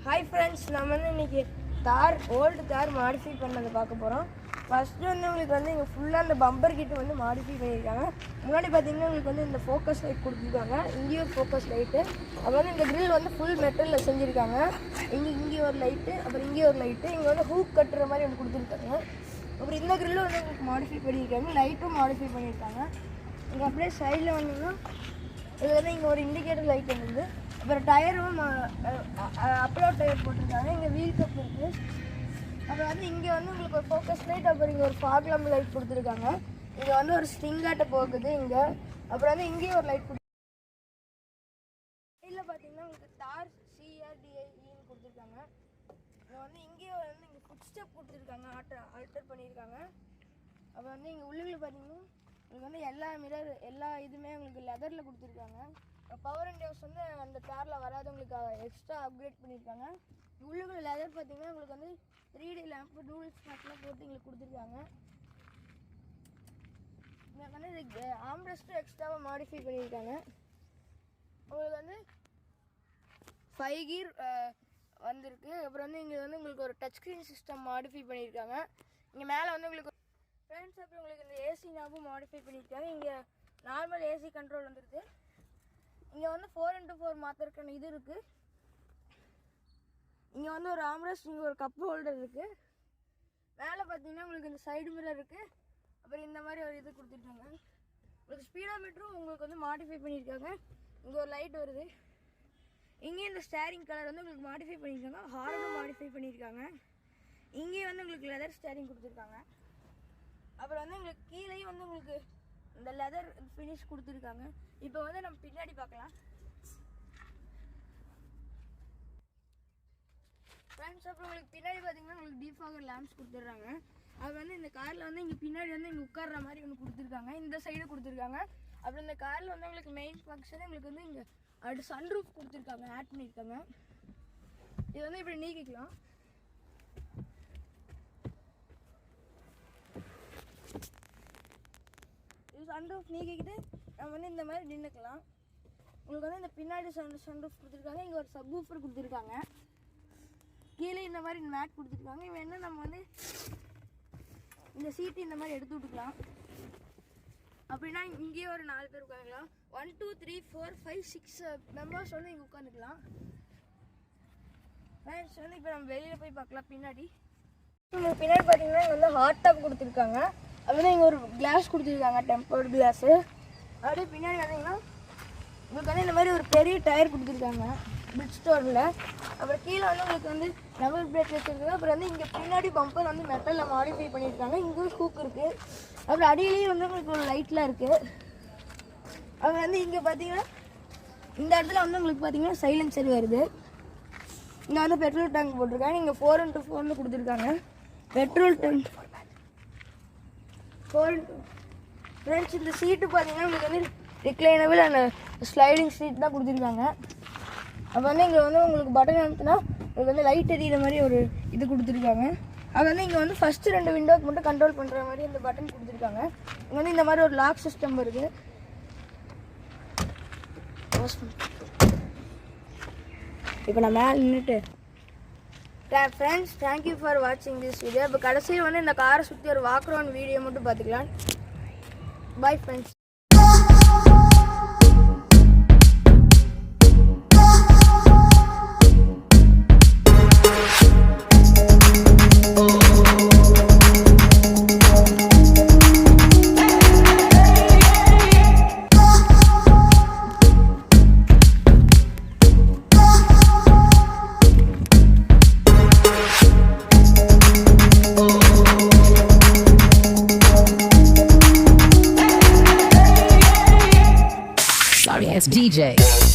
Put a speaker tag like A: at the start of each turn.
A: Hi friends, நம்ம வந்து இன்றைக்கி ஓல்டு தார் மாடிஃபை பண்ணதை பார்க்க போகிறோம். ஃபஸ்ட்டு வந்து உங்களுக்கு வந்து இங்கே ஃபுல்லாக அந்த பம்பர் கிட்ட வந்து மாடிஃபை பண்ணியிருக்காங்க. முன்னாடி பார்த்தீங்கன்னா உங்களுக்கு வந்து இந்த ஃபோக்கஸ் லைட் கொடுத்துருக்காங்க. இங்கேயும் ஒரு ஃபோக்கஸ் லைட்டு, அப்புறம் வந்து இந்த க்ரில் வந்து ஃபுல் மெட்டலில் செஞ்சுருக்காங்க. இங்கே ஒரு லைட்டு, அப்புறம் இங்கே ஒரு லைட்டு, இங்கே வந்து ஹூக் கட்டுற மாதிரி ஒன்று கொடுத்துருக்காங்க. அப்புறம் இந்த க்ரில்லும் வந்து உங்களுக்கு மாடிஃபை பண்ணியிருக்காங்க. லைட்டும் மாடிஃபை பண்ணியிருக்காங்க. இங்கே அப்படியே சைடில் வந்தீங்கன்னா இது வந்து இங்கே ஒரு இண்டிகேட்டர் லைட் வந்துது. அப்புறம் டயரும் அப்லோட் டயர் போட்டிருக்காங்க. இங்கே வீல் கப் இருக்குது. அப்புறம் வந்து இங்கே வந்து உங்களுக்கு ஒரு ஃபோக்கஸ் லைட், அப்புறம் இங்கே ஒரு ஃபாக் லேம்ப் லைட் கொடுத்துருக்காங்க. இங்கே வந்து ஒரு ஸ்ட்ரிங்காட்ட போகுது இங்கே. அப்புறம் வந்து இங்கேயும் ஒரு லைட் சைடில் பார்த்தீங்கன்னா உங்களுக்கு தார் CRDIEன்னு கொடுத்துருக்காங்க. இங்கே வந்து இங்கேயும் வந்து இங்கே ஃபுட் ஸ்டெப் கொடுத்துருக்காங்க, ஆல்டர் பண்ணியிருக்காங்க. அப்புறம் வந்து இங்கே உள்ளுக்குள்ள பார்த்தீங்கன்னா உங்களுக்கு வந்து எல்லா இதுவுமே உங்களுக்கு லெதரில் கொடுத்துருக்காங்க. பவர் அண்ட் ஹவுஸ் வந்து அந்த தாரில் வராதவங்களுக்கு எக்ஸ்ட்ரா அப்கிரேட் பண்ணியிருக்காங்க. உள்ளுக்குள்ள லெதர் பார்த்தீங்கன்னா உங்களுக்கு வந்து 3D லேம்ப்பு டூல்ஸ் மேட்லாம் போட்டு எங்களுக்கு கொடுத்துருக்காங்க. உங்களுக்கு வந்து இது ஆம்ரெஸ்ட்டும் எக்ஸ்ட்ராவாக மாடிஃபை பண்ணியிருக்காங்க. உங்களுக்கு வந்து 5 கீர் வந்திருக்கு. அப்புறம் வந்து இங்கே வந்து உங்களுக்கு ஒரு டச் ஸ்க்ரீன் சிஸ்டம் மாடிஃபை பண்ணியிருக்காங்க. இங்கே மேலே வந்து உங்களுக்கு ஃப்ரெண்ட்ஸ், அப்புறம் உங்களுக்கு இந்த ஏசி நாபும் மாடிஃபை பண்ணியிருக்காங்க. இங்கே நார்மல் ஏசி கண்ட்ரோல் வந்துருக்கு. இங்கே வந்து 4x4 மாத்திரக்கான இது இருக்குது. இங்கே வந்து ஒரு ஆம்ரெஸ்ட், இங்கே ஒரு கப் ஹோல்டர் இருக்குது. மேலே பார்த்தீங்கன்னா உங்களுக்கு இந்த சைடு மிரர் இருக்குது. அப்புறம் இந்த மாதிரி ஒரு இது கொடுத்துருக்காங்க. உங்களுக்கு ஸ்பீடோமீட்டரும் உங்களுக்கு வந்து மாடிஃபை பண்ணியிருக்காங்க. இங்கே ஒரு லைட் வருது. இங்கேயும் இந்த ஸ்டேரிங் கலர் வந்து உங்களுக்கு மாடிஃபை பண்ணியிருக்காங்க. ஹார்னும் மாடிஃபை பண்ணியிருக்காங்க. இங்கேயும் வந்து உங்களுக்கு லெதர் ஸ்டேரிங் கொடுத்துருக்காங்க. அப்புறம் வந்து உங்களுக்கு கீழேயும் வந்து உங்களுக்கு இந்த லெதர் ஃபினிஷ் கொடுத்துருக்காங்க. இப்போ வந்து நம்ம பின்னாடி பார்க்கலாம் ஃப்ரெண்ட்ஸ். அப்புறம் உங்களுக்கு பின்னாடி பார்த்தீங்கன்னா உங்களுக்கு டிஃபாகர் லேம்ப்ஸ் கொடுத்துட்றாங்க. அது வந்து இந்த காரில் வந்து இங்கே பின்னாடி வந்து இங்கே உட்கார்ற மாதிரி ஒன்று கொடுத்துருக்காங்க. இந்த சைடு கொடுத்துருக்காங்க. அப்புறம் இந்த காரில் வந்து உங்களுக்கு மெயின் ஃபங்க்ஷன் உங்களுக்கு வந்து இங்கே அடுத்து சன்ரூஃப் கொடுத்துருக்காங்க, ஆட் பண்ணியிருக்காங்க. இது வந்து இப்படி நீக்கிக்கலாம். சன்ரூஃப் நீக்கிக்கிட்டு நம்ம வந்து இந்த மாதிரி நின்றுக்கலாம். உங்களுக்கு வந்து இந்த பின்னாடி சன்ரூஃப் கொடுத்துருக்காங்க. இங்கே ஒரு சப்வூஃபர் கொடுத்துருக்காங்க. கீழே இந்த மாதிரி மேட் கொடுத்துருக்காங்க. இவன் என்ன நம்ம வந்து இந்த சீட்டு இந்த மாதிரி எடுத்து விட்டுக்கலாம். அப்படின்னா இங்கேயே ஒரு 4 பேர் உட்காந்துக்கலாம். 1 2 3 4 5 6 மெம்பர்ஸ் வந்து இங்கே உட்காந்துக்கலாம். ஃப்ரெண்ட்ஸ் வந்து இப்போ நம்ம வெளியில் போய் பார்க்கலாம். பின்னாடி பின்னாடி பார்த்தீங்கன்னா இங்கே வந்து ஹாட் டாப் கொடுத்துருக்காங்க. அப்படின்னா இங்கே ஒரு கிளாஸ் கொடுத்துருக்காங்க, டெம்பர்டு கிளாஸு. அப்படியே பின்னாடி வந்தீங்கன்னா உங்களுக்கு வந்து இந்த மாதிரி ஒரு பெரிய டயர் கொடுத்துருக்காங்க பிட் ஸ்டோரில். அப்புறம் கீழே வந்து உங்களுக்கு வந்து டபுள் பிரேக் வச்சுருக்காங்க. அப்புறம் வந்து இங்கே பின்னாடி பம்பர் வந்து மெட்டலில் மாடிஃபை பண்ணியிருக்காங்க. இங்கேயும் ஹூக் இருக்குது. அப்புறம் அடியிலையும் வந்து உங்களுக்கு ஒரு லைட்லாம் இருக்குது. அப்புறம் வந்து இங்கே பார்த்தீங்கன்னா இந்த இடத்துல வந்து உங்களுக்கு பார்த்தீங்கன்னா சைலன்சர் வருது. இங்கே வந்து பெட்ரோல் டேங்க் போட்டிருக்காங்க. இங்கே 4x4 கொடுத்துருக்காங்க. Petrol tank 4x4. ஃப்ரெண்ட்ஸ், இந்த சீட்டு பார்த்தீங்கன்னா உங்களுக்கு வந்து ரிக்ளைனபிள் அந்த ஸ்லைடிங் சீட் தான் கொடுத்துருக்காங்க. அப்போ வந்து இங்கே வந்து உங்களுக்கு பட்டன் அனுப்புனா உங்களுக்கு வந்து லைட் எரியிற மாதிரி ஒரு இது கொடுத்துருக்காங்க. அது வந்து இங்கே வந்து ஃபஸ்ட்டு 2 விண்டோக்கு மட்டும் கண்ட்ரோல் பண்ணுற மாதிரி இந்த பட்டன் கொடுத்துருக்காங்க. இங்கே வந்து இந்த மாதிரி ஒரு லாக் சிஸ்டம் இருக்குது. இப்போ நான் மேலே நின்றுட்டு ஃப்ரெண்ட்ஸ், தேங்க்யூ ஃபார் வாட்சிங் திஸ் வீடியோ. இப்போ கடைசியில் வந்து இந்த காரை சுற்றி ஒரு வாக் அரவுண்ட் வீடியோ மட்டும் பார்த்துக்கலாம். Bye friends.
B: It's DJ.